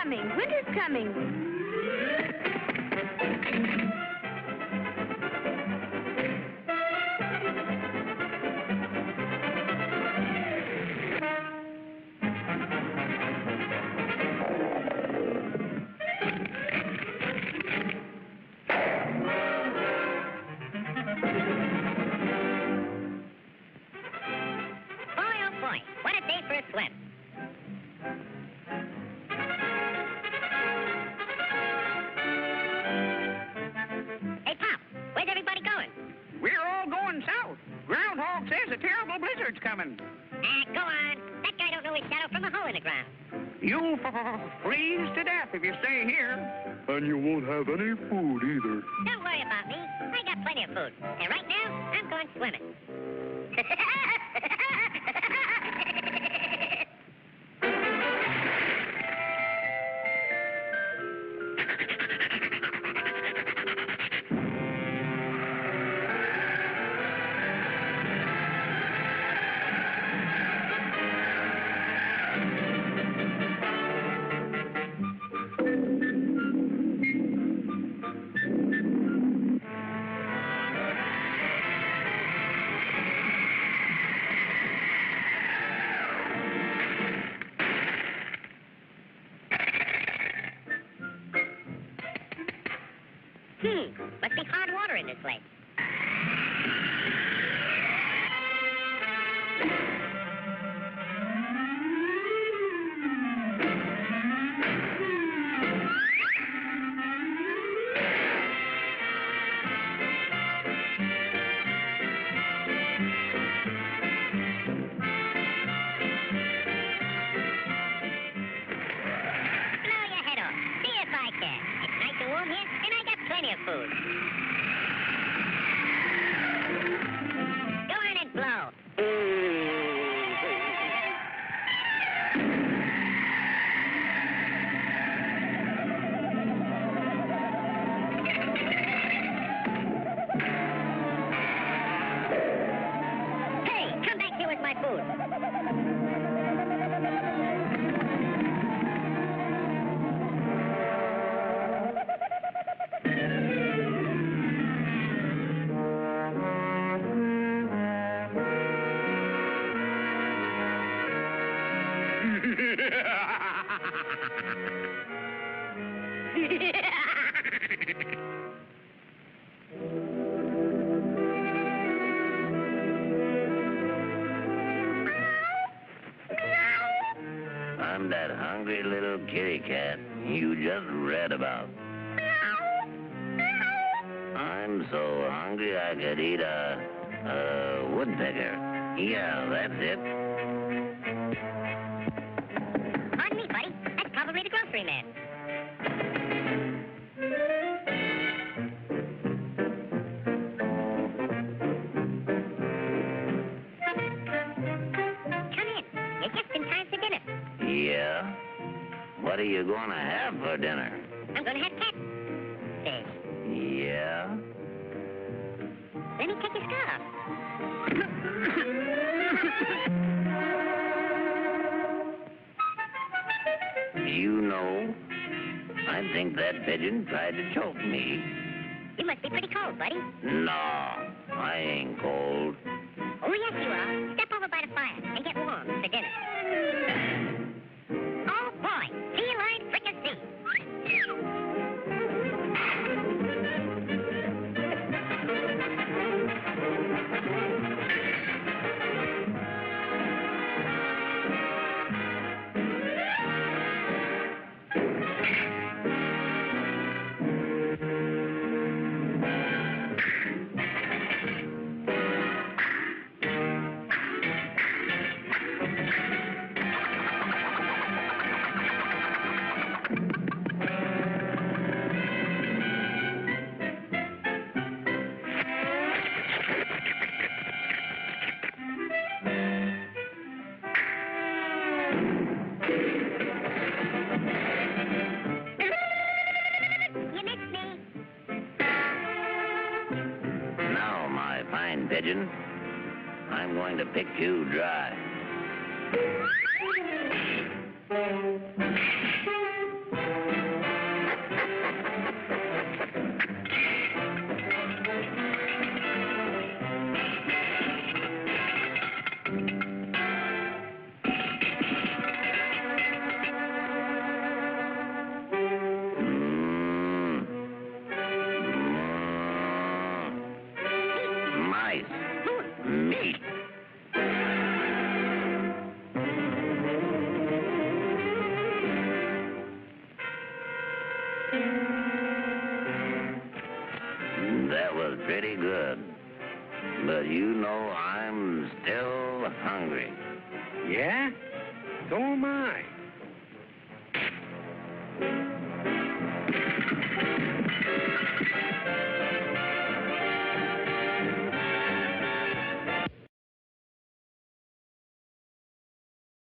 coming. Winter's coming. What a day for a swim. Hey, Pop, where's everybody going? We're all going south. Groundhog says a terrible blizzard's coming. Go on. That guy don't know his shadow from a hole in the ground. You'll freeze to death if you stay here. And you won't have any food either. Don't worry about me. I got plenty of food. And right now, I'm going swimming. Must be hard water in this lake. Blow your head off. See if I can. It's nice and warm here, and I got plenty of food. Go on and blow. Hey, come back here with my food. I'm that hungry little kitty cat you just read about. I'm so hungry I could eat a woodpecker. Yeah, that's it. Pardon me, buddy. That's probably the grocery man. Come in. You're just in time for dinner. Yeah? What are you gonna have for dinner? I'm going to have catfish. Yeah? Let me take your scarf. You know, I think that pigeon tried to choke me. You must be pretty cold, buddy. No, I ain't cold. Oh, yes, you are. Step over by the fire and get warm for dinner. Oh, boy. Feline fricassee. pigeon. I'm going to pick you dry. So am I.